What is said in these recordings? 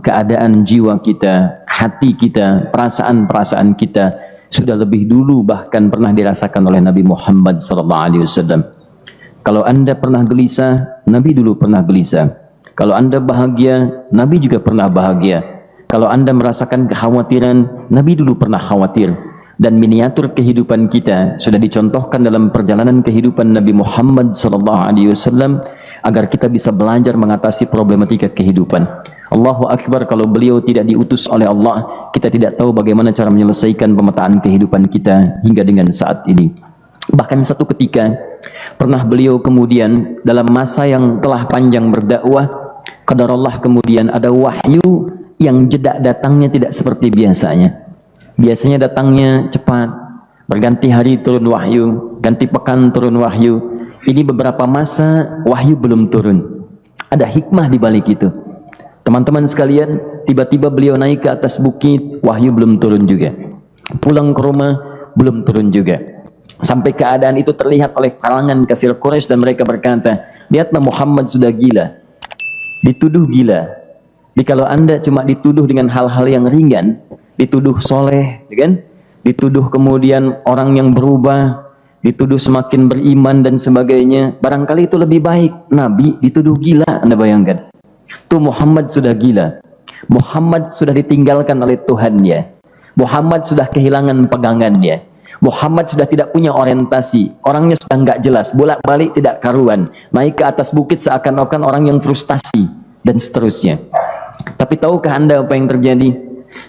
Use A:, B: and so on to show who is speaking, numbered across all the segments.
A: keadaan jiwa kita, hati kita, perasaan-perasaan kita sudah lebih dulu bahkan pernah dirasakan oleh Nabi Muhammad SAW. Kalau Anda pernah gelisah, Nabi dulu pernah gelisah. Kalau Anda bahagia, Nabi juga pernah bahagia. Kalau Anda merasakan kekhawatiran, Nabi dulu pernah khawatir. Dan miniatur kehidupan kita sudah dicontohkan dalam perjalanan kehidupan Nabi Muhammad SAW agar kita bisa belajar mengatasi problematika kehidupan. Allahu Akbar, kalau beliau tidak diutus oleh Allah, kita tidak tahu bagaimana cara menyelesaikan pemetaan kehidupan kita hingga dengan saat ini. Bahkan satu ketika pernah beliau kemudian dalam masa yang telah panjang berdakwah, qadarullah kemudian ada wahyu yang jeda datangnya tidak seperti biasanya. Biasanya datangnya cepat, berganti hari turun wahyu, ganti pekan turun wahyu. Ini beberapa masa wahyu belum turun. Ada hikmah di balik itu. Teman-teman sekalian, tiba-tiba beliau naik ke atas bukit, wahyu belum turun juga. Pulang ke rumah, belum turun juga. Sampai keadaan itu terlihat oleh kalangan kafir Quraisy dan mereka berkata, lihatlah Muhammad sudah gila, dituduh gila. Jadi kalau Anda cuma dituduh dengan hal-hal yang ringan, dituduh soleh, kan? Dituduh kemudian orang yang berubah, dituduh semakin beriman dan sebagainya, barangkali itu lebih baik. Nabi dituduh gila, Anda bayangkan. Tuh Muhammad sudah gila, Muhammad sudah ditinggalkan oleh Tuhannya, Muhammad sudah kehilangan pegangannya, Muhammad sudah tidak punya orientasi, orangnya sudah nggak jelas, bolak-balik tidak karuan, naik ke atas bukit seakan-akan orang yang frustasi dan seterusnya. Tapi tahukah Anda apa yang terjadi?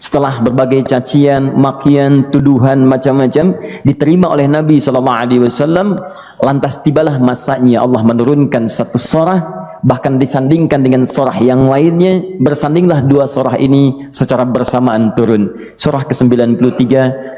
A: Setelah berbagai cacian, makian, tuduhan macam-macam diterima oleh Nabi SAW, lantas tibalah masanya Allah menurunkan satu surah, bahkan disandingkan dengan surah yang lainnya, bersandinglah dua surah ini secara bersamaan turun, surah ke-93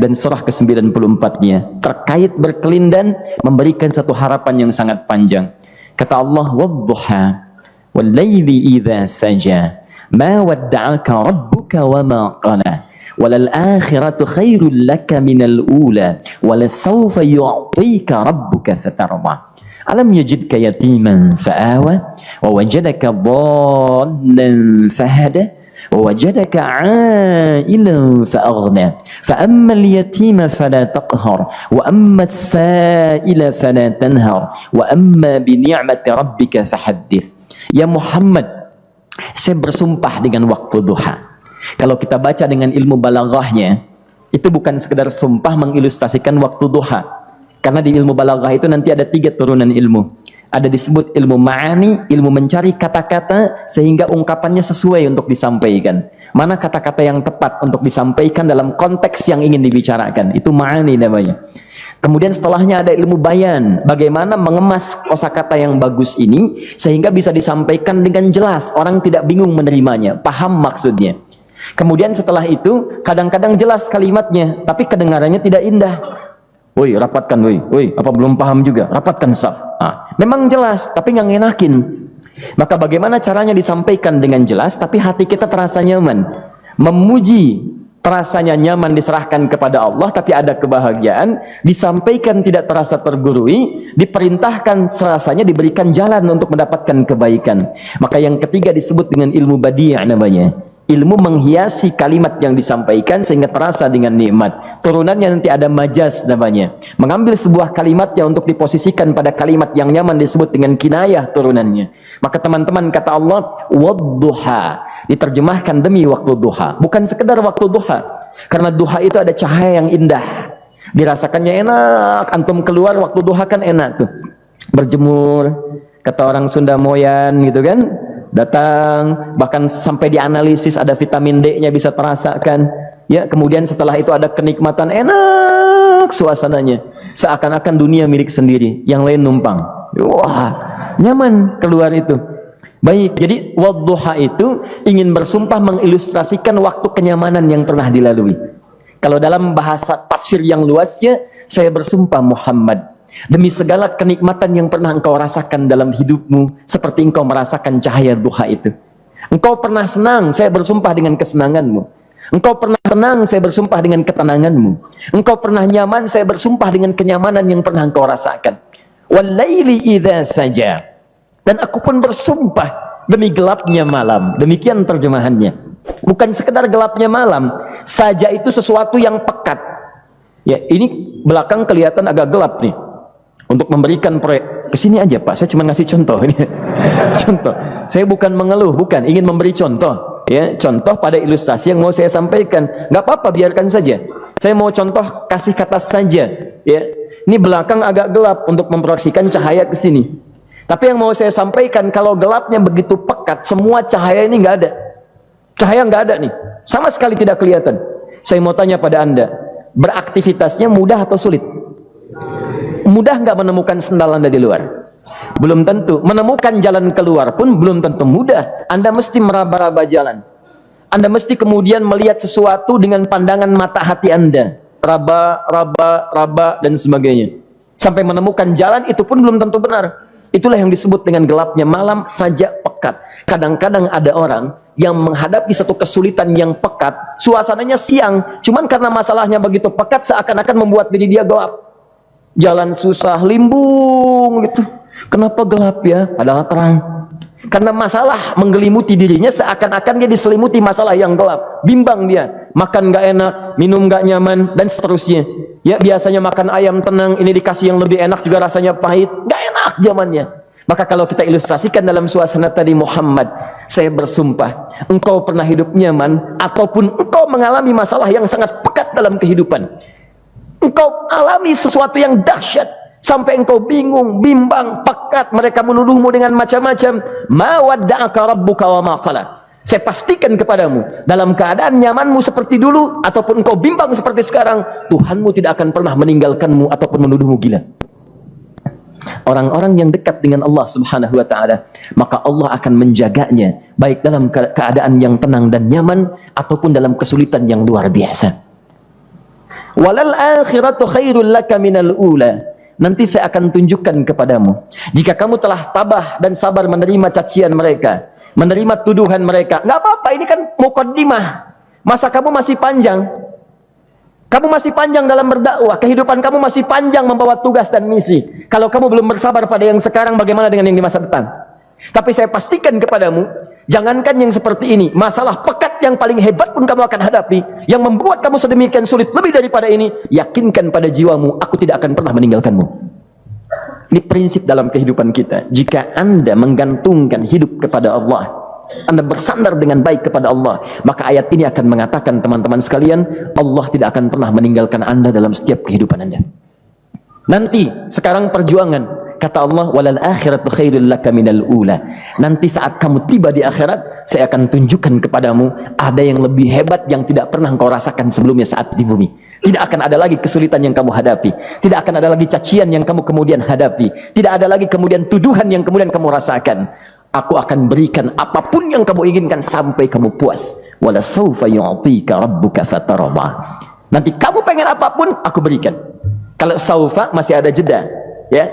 A: dan surah ke-94-nya, terkait berkelindan memberikan satu harapan yang sangat panjang. Kata Allah, wadduha wal laili idza saja ma wadda'aka rabbuka wa ma qala walal akhiratu khairul laka minal ula walasawfa yu'tika rabbuka fatarda alam yajidka yatiman fa'awa wa wajadaka dhallan fahada wa wajadaka 'ailan fa'aghna fa ammal yatima fala taqhar wa ammas sa'ila fala tanhar wa amma bi ni'mati rabbika fahaddits. Ya Muhammad, saya bersumpah dengan waktu duha. Kalau kita baca dengan ilmu balaghahnya, itu bukan sekedar sumpah mengilustrasikan waktu duha. Karena di ilmu balaghah itu nanti ada 3 turunan ilmu. Ada disebut ilmu ma'ani, ilmu mencari kata-kata sehingga ungkapannya sesuai untuk disampaikan. Mana kata-kata yang tepat untuk disampaikan dalam konteks yang ingin dibicarakan. Itu ma'ani namanya. Kemudian setelahnya ada ilmu bayan, bagaimana mengemas kosakata yang bagus ini sehingga bisa disampaikan dengan jelas, orang tidak bingung menerimanya, paham maksudnya. Kemudian setelah itu kadang-kadang jelas kalimatnya, tapi kedengarannya tidak indah. Woi, rapatkan, woi, apa belum paham juga? Rapatkan saf. Memang jelas, tapi nggak ngenakin. Maka bagaimana caranya disampaikan dengan jelas, tapi hati kita terasa nyaman, memuji. Terasanya nyaman diserahkan kepada Allah, tapi ada kebahagiaan, disampaikan tidak terasa tergurui, diperintahkan serasanya diberikan jalan untuk mendapatkan kebaikan. Maka yang ketiga disebut dengan ilmu badi' namanya. Ilmu menghiasi kalimat yang disampaikan sehingga terasa dengan nikmat. Turunannya nanti ada majaz namanya. Mengambil sebuah kalimatnya untuk diposisikan pada kalimat yang nyaman disebut dengan kinayah turunannya. Maka teman-teman kata Allah, wadduha, diterjemahkan demi waktu duha, bukan sekedar waktu duha, karena duha itu ada cahaya yang indah, dirasakannya enak. Antum keluar waktu duha kan enak tuh, berjemur, kata orang Sunda moyan gitu kan, datang, bahkan sampai dianalisis ada vitamin D-nya bisa terasakan ya. Kemudian setelah itu ada kenikmatan, enak suasananya, seakan-akan dunia milik sendiri, yang lain numpang. Wah, nyaman keluar itu. Baik, jadi wadduha itu ingin bersumpah mengilustrasikan waktu kenyamanan yang pernah dilalui. Kalau dalam bahasa tafsir yang luasnya, saya bersumpah Muhammad, demi segala kenikmatan yang pernah engkau rasakan dalam hidupmu, seperti engkau merasakan cahaya duha itu. Engkau pernah senang, saya bersumpah dengan kesenanganmu. Engkau pernah tenang, saya bersumpah dengan ketenanganmu. Engkau pernah nyaman, saya bersumpah dengan kenyamanan yang pernah engkau rasakan. Wal-laili idza saja. Dan aku pun bersumpah demi gelapnya malam. Demikian terjemahannya. Bukan sekedar gelapnya malam saja, itu sesuatu yang pekat. Ya, ini belakang kelihatan agak gelap nih. Untuk memberikan proyek, kesini aja Pak, saya cuma ngasih contoh ini. Contoh, saya bukan mengeluh, bukan, ingin memberi contoh. Ya, contoh pada ilustrasi yang mau saya sampaikan. Nggak apa-apa, biarkan saja. Saya mau contoh, kasih kata saja. Ya, ini belakang agak gelap untuk memproyeksikan cahaya ke sini. Tapi yang mau saya sampaikan, kalau gelapnya begitu pekat, semua cahaya ini nggak ada. Cahaya nggak ada nih, sama sekali tidak kelihatan. Saya mau tanya pada Anda, beraktivitasnya mudah atau sulit? Mudah nggak menemukan sendal Anda di luar? Belum tentu. Menemukan jalan keluar pun belum tentu mudah. Anda mesti meraba-raba jalan. Anda mesti kemudian melihat sesuatu dengan pandangan mata hati Anda. Raba, dan sebagainya. Sampai menemukan jalan, itu pun belum tentu benar. Itulah yang disebut dengan gelapnya malam saja pekat. Kadang-kadang ada orang yang menghadapi satu kesulitan yang pekat, suasananya siang, cuman karena masalahnya begitu pekat, seakan-akan membuat diri dia gelap. Jalan susah, limbung gitu. Kenapa gelap ya? Padahal terang. Karena masalah menggelimuti dirinya, seakan-akan dia diselimuti masalah yang gelap. Bimbang dia, makan nggak enak, minum nggak nyaman, dan seterusnya. Ya, biasanya makan ayam tenang, ini dikasih yang lebih enak juga rasanya pahit, nggak enak zamannya. Maka kalau kita ilustrasikan dalam suasana tadi, Muhammad, saya bersumpah, engkau pernah hidup nyaman, ataupun engkau mengalami masalah yang sangat pekat dalam kehidupan. Engkau alami sesuatu yang dahsyat, sampai engkau bingung, bimbang, pekat, mereka menuduhmu dengan macam-macam. Ma wadda'aka rabbuka wa ma qala. Saya pastikan kepadamu, dalam keadaan nyamanmu seperti dulu, ataupun engkau bimbang seperti sekarang, Tuhanmu tidak akan pernah meninggalkanmu ataupun menuduhmu gila. Orang-orang yang dekat dengan Allah Subhanahu wa ta'ala, maka Allah akan menjaganya, baik dalam keadaan yang tenang dan nyaman, ataupun dalam kesulitan yang luar biasa. Walal akhiratu khairul laka minal ula. Nanti saya akan tunjukkan kepadamu, jika kamu telah tabah dan sabar menerima cacian mereka, menerima tuduhan mereka, nggak apa-apa, ini kan muqaddimah. Masa kamu masih panjang. Kamu masih panjang dalam berdakwah, kehidupan kamu masih panjang membawa tugas dan misi. Kalau kamu belum bersabar pada yang sekarang, bagaimana dengan yang di masa depan? Tapi saya pastikan kepadamu, jangankan yang seperti ini, masalah pekat yang paling hebat pun kamu akan hadapi, yang membuat kamu sedemikian sulit lebih daripada ini, yakinkan pada jiwamu, aku tidak akan pernah meninggalkanmu. Ini prinsip dalam kehidupan kita. Jika Anda menggantungkan hidup kepada Allah, Anda bersandar dengan baik kepada Allah, maka ayat ini akan mengatakan, teman-teman sekalian, Allah tidak akan pernah meninggalkan Anda dalam setiap kehidupan Anda. Nanti, sekarang perjuangan. Kata Allah, walal akhiratu khairul laka minal ula. Nanti saat kamu tiba di akhirat, saya akan tunjukkan kepadamu ada yang lebih hebat yang tidak pernah engkau rasakan sebelumnya saat di bumi. Tidak akan ada lagi kesulitan yang kamu hadapi. Tidak akan ada lagi cacian yang kamu kemudian hadapi. Tidak ada lagi kemudian tuduhan yang kemudian kamu rasakan. Aku akan berikan apapun yang kamu inginkan sampai kamu puas. Wala sawfa yu'tika rabbuka fatarda. Nanti kamu pengen apapun, aku berikan. Kalau saufa masih ada jeda, ya.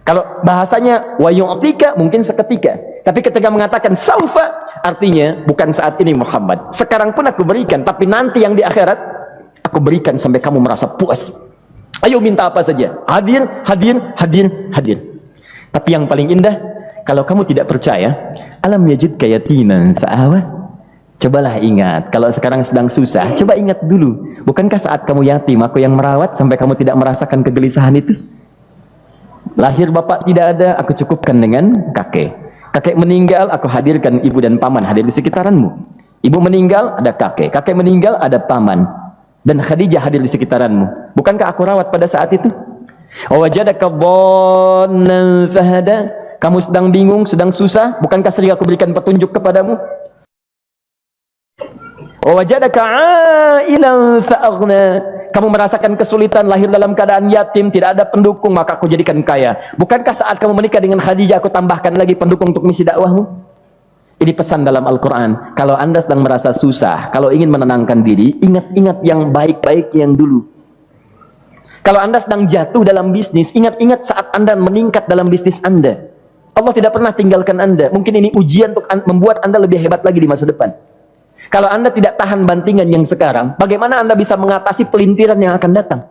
A: Kalau bahasanya wa yu'tika mungkin seketika. Tapi ketika mengatakan saufa, artinya bukan saat ini Muhammad. Sekarang pun aku berikan, tapi nanti yang di akhirat aku berikan sampai kamu merasa puas. Ayo minta apa saja. Hadir, hadir, hadir, hadir. Tapi yang paling indah, kalau kamu tidak percaya, alam yajidka yatiman fa'awa. Cobalah ingat, kalau sekarang sedang susah, coba ingat dulu. Bukankah saat kamu yatim, aku yang merawat sampai kamu tidak merasakan kegelisahan itu? Lahir bapak tidak ada, aku cukupkan dengan kakek. Kakek meninggal, aku hadirkan ibu dan paman hadir di sekitaranmu. Ibu meninggal, ada kakek. Kakek meninggal, ada paman. Dan Khadijah hadir di sekitaranmu. Bukankah aku rawat pada saat itu? Wajadaka dhallan fahada. Kamu sedang bingung, sedang susah, bukankah sering aku berikan petunjuk kepadamu? Wajadaka ailan fa'aghna. Kamu merasakan kesulitan, lahir dalam keadaan yatim, tidak ada pendukung, maka aku jadikan kaya. Bukankah saat kamu menikah dengan Khadijah, aku tambahkan lagi pendukung untuk misi dakwahmu? Ini pesan dalam Al-Quran. Kalau Anda sedang merasa susah, kalau ingin menenangkan diri, ingat-ingat yang baik-baik yang dulu. Kalau Anda sedang jatuh dalam bisnis, ingat-ingat saat Anda meningkat dalam bisnis Anda. Allah tidak pernah tinggalkan Anda. Mungkin ini ujian untuk membuat Anda lebih hebat lagi di masa depan. Kalau Anda tidak tahan bantingan yang sekarang, bagaimana Anda bisa mengatasi pelintiran yang akan datang?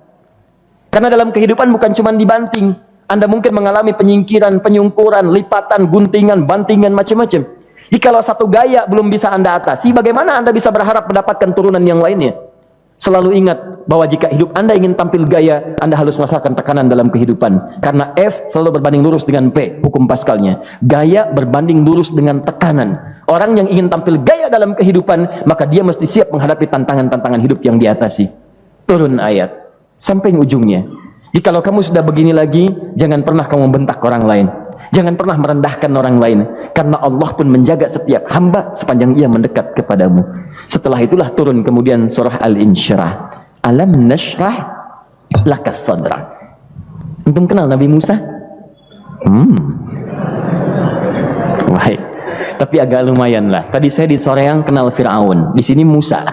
A: Karena dalam kehidupan bukan cuma dibanting. Anda mungkin mengalami penyingkiran, penyungkuran, lipatan, guntingan, bantingan, macam-macam. Jikalau satu gaya belum bisa Anda atasi, bagaimana Anda bisa berharap mendapatkan turunan yang lainnya? Selalu ingat bahwa jika hidup Anda ingin tampil gaya, Anda harus merasakan tekanan dalam kehidupan. Karena F selalu berbanding lurus dengan P, hukum Pascalnya. Gaya berbanding lurus dengan tekanan. Orang yang ingin tampil gaya dalam kehidupan, maka dia mesti siap menghadapi tantangan-tantangan hidup yang diatasi. Turun ayat sampai ujungnya. Jikalau kamu sudah begini lagi, jangan pernah kamu membentak orang lain. Jangan pernah merendahkan orang lain, karena Allah pun menjaga setiap hamba sepanjang ia mendekat kepadamu. Setelah itulah turun kemudian surah Al-Insyirah. Alam nashrah lakas sadra. Antum kenal Nabi Musa? Baik. Tapi agak lumayan lah. Tadi saya di Soreang kenal Fir'aun, di sini Musa.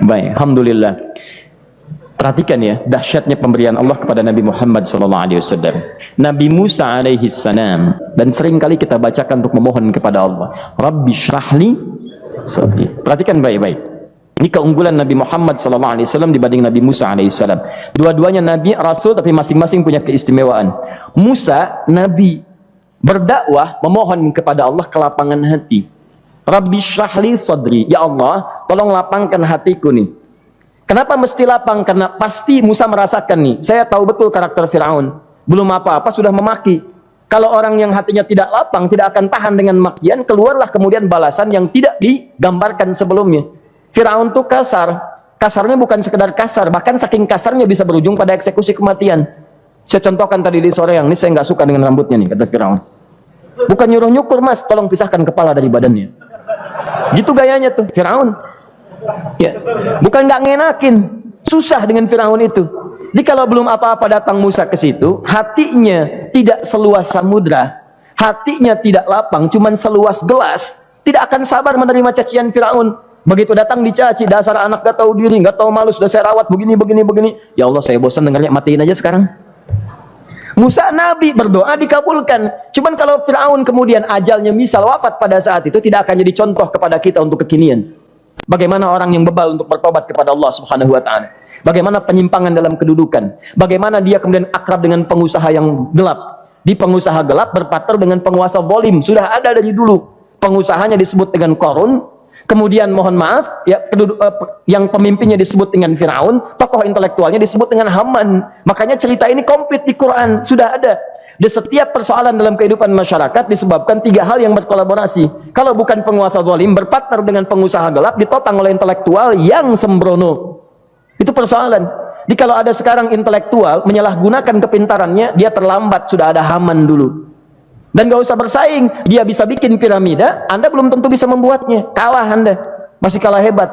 A: Baik, alhamdulillah. Perhatikan ya, dahsyatnya pemberian Allah kepada Nabi Muhammad SAW. Nabi Musa alaihi salam, dan seringkali kita bacakan untuk memohon kepada Allah, Rabbi syrahli sadri. Perhatikan baik-baik. Ini keunggulan Nabi Muhammad SAW dibanding Nabi Musa alaihissalam. Dua-duanya Nabi, Rasul, tapi masing-masing punya keistimewaan. Musa, Nabi, berdakwah, memohon kepada Allah kelapangan hati. Rabbi syrahli sadri. Ya Allah, tolong lapangkan hatiku nih. Kenapa mesti lapang? Karena pasti Musa merasakan nih, saya tahu betul karakter Fir'aun. Belum apa-apa sudah memaki. Kalau orang yang hatinya tidak lapang, tidak akan tahan dengan makian, keluarlah kemudian balasan yang tidak digambarkan sebelumnya. Fir'aun tuh kasar. Kasarnya bukan sekedar kasar, bahkan saking kasarnya bisa berujung pada eksekusi kematian. Saya contohkan tadi di sore yang ini, saya nggak suka dengan rambutnya nih, kata Fir'aun. Bukan nyuruh nyukur mas, tolong pisahkan kepala dari badannya. Gitu gayanya tuh, Fir'aun. Ya, bukan nggak ngenakin, susah dengan Fir'aun itu. Jadi kalau belum apa-apa datang Musa ke situ, hatinya tidak seluas samudra, hatinya tidak lapang, cuman seluas gelas, tidak akan sabar menerima cacian Fir'aun. Begitu datang dicaci, dasar anak gak tahu diri, gak tahu malu, sudah saya rawat begini. Ya Allah, saya bosan dengarnya, matiin aja sekarang. Musa Nabi berdoa dikabulkan. Cuman kalau Fir'aun kemudian ajalnya misal wafat pada saat itu, tidak akan jadi contoh kepada kita untuk kekinian. Bagaimana orang yang bebal untuk bertobat kepada Allah Subhanahu wa ta'ala. Bagaimana penyimpangan dalam kedudukan. Bagaimana dia kemudian akrab dengan pengusaha yang gelap. Di pengusaha gelap berpartner dengan penguasa zalim. Sudah ada dari dulu. Pengusahanya disebut dengan Qarun. Kemudian mohon maaf, ya, yang pemimpinnya disebut dengan Fir'aun. Tokoh intelektualnya disebut dengan Haman. Makanya cerita ini komplit di Quran. Sudah ada. Di setiap persoalan dalam kehidupan masyarakat disebabkan tiga hal yang berkolaborasi. Kalau bukan penguasa zalim, berpartner dengan pengusaha gelap, ditopang oleh intelektual yang sembrono. Itu persoalan. Jadi kalau ada sekarang intelektual menyalahgunakan kepintarannya, dia terlambat, sudah ada Haman dulu. Dan gak usah bersaing, dia bisa bikin piramida, Anda belum tentu bisa membuatnya. Kalah Anda, masih kalah hebat.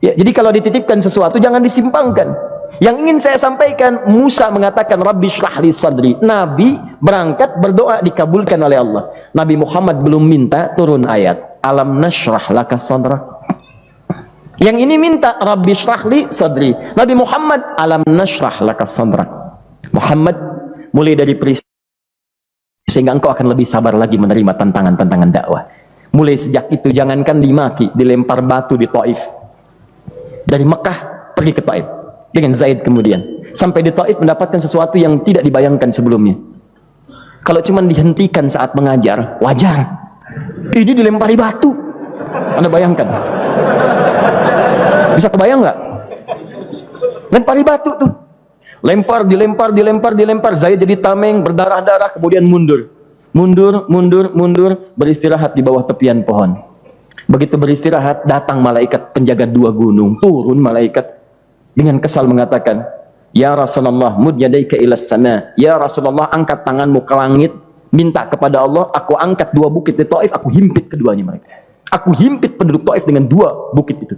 A: Ya, jadi kalau dititipkan sesuatu, jangan disimpangkan. Yang ingin saya sampaikan, Musa mengatakan Rabbi syrahli sadri. Nabi berangkat berdoa dikabulkan oleh Allah. Nabi Muhammad belum minta, turun ayat Alam nashrah laka sadra. Yang ini minta Rabbi syrahli sadri. Nabi Muhammad alam nashrah laka sadra. Muhammad, mulai dari peristiwa sehingga engkau akan lebih sabar lagi menerima tantangan-tantangan dakwah. Mulai sejak itu jangankan dimaki, dilempar batu di Taif. Dari Mekah pergi ke Taif dengan Zaid, kemudian sampai di Taif mendapatkan sesuatu yang tidak dibayangkan sebelumnya. Kalau cuma dihentikan saat mengajar, wajar. Ini dilempari batu. Anda bayangkan? Bisa kebayang nggak? Lempari batu tuh. Dilempar. Zaid jadi tameng, berdarah-darah, kemudian mundur, beristirahat di bawah tepian pohon. Begitu beristirahat, datang malaikat penjaga dua gunung. Turun malaikat dengan kesal mengatakan, Ya Rasulullah, mud yadaika ilas sama. Ya Rasulullah, angkat tanganmu ke langit, minta kepada Allah, aku angkat dua bukit di Taif, aku himpit keduanya mereka. Aku himpit penduduk Taif dengan dua bukit itu.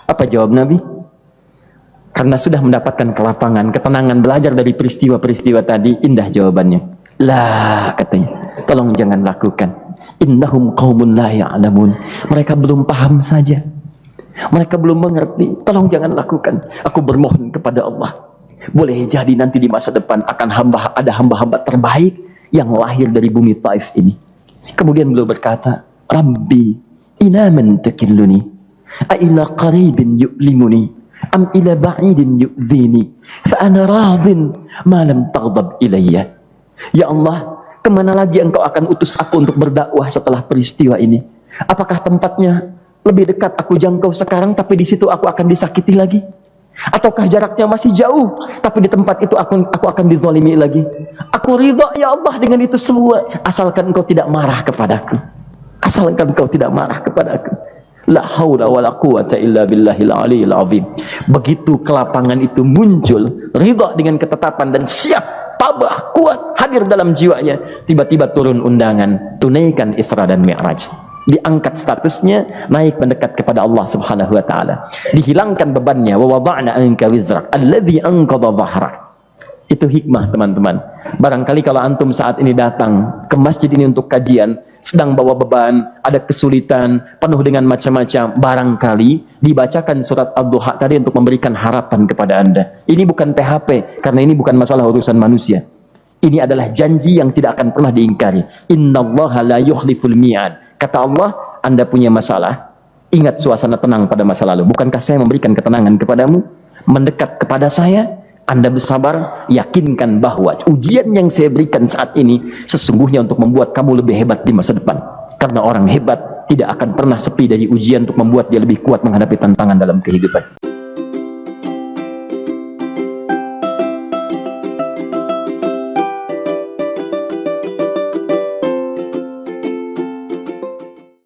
A: Apa jawab Nabi? Karena sudah mendapatkan kelapangan, ketenangan, belajar dari peristiwa-peristiwa tadi, indah jawabannya. Lah, katanya, tolong jangan lakukan. Innahum qaumun la ya'lamun. Mereka belum paham saja. Mereka belum mengerti. Tolong jangan lakukan. Aku bermohon kepada Allah. Boleh jadi nanti di masa depan akan ada hamba-hamba terbaik yang lahir dari bumi Taif ini. Kemudian beliau berkata, Rabbi, ina man takilluni, a ila qaribin yu'limuni, am ila ba'idin yu'dhini, fa ana radin ma lam taghdab ilayya. Ya Allah, Kemana lagi engkau akan utus aku untuk berdakwah setelah peristiwa ini? Apakah tempatnya lebih dekat aku jangkau sekarang, tapi di situ aku akan disakiti lagi? Ataukah jaraknya masih jauh, tapi di tempat itu aku akan dizalimi lagi? Aku ridha ya Allah dengan itu semua, asalkan engkau tidak marah kepadaku. Asalkan engkau tidak marah kepadaku. La haula wala quwata illa billahil aliyil azim. Begitu kelapangan itu muncul, ridha dengan ketetapan dan siap tabah kuat hadir dalam jiwanya, tiba-tiba turun undangan, tunaikan Isra dan Mi'raj. Diangkat statusnya, naik mendekat kepada Allah Subhanahu wa taala. Dihilangkan bebannya, wa wada'na anka wizrak alladzi anqadha dhahrak. Itu hikmah, teman-teman. Barangkali kalau antum saat ini datang ke masjid ini untuk kajian, sedang bawa beban, ada kesulitan, penuh dengan macam-macam, barangkali dibacakan surat Ad-Duha tadi untuk memberikan harapan kepada Anda. Ini bukan PHP, karena ini bukan masalah urusan manusia. Ini adalah janji yang tidak akan pernah diingkari. Innallaha la yukhliful mi'ad. Kata Allah, Anda punya masalah, ingat suasana tenang pada masa lalu. Bukankah saya memberikan ketenangan kepadamu? Mendekat kepada saya, Anda bersabar, yakinkan bahwa ujian yang saya berikan saat ini sesungguhnya untuk membuat kamu lebih hebat di masa depan. Karena orang hebat tidak akan pernah sepi dari ujian untuk membuat dia lebih kuat menghadapi tantangan dalam kehidupan.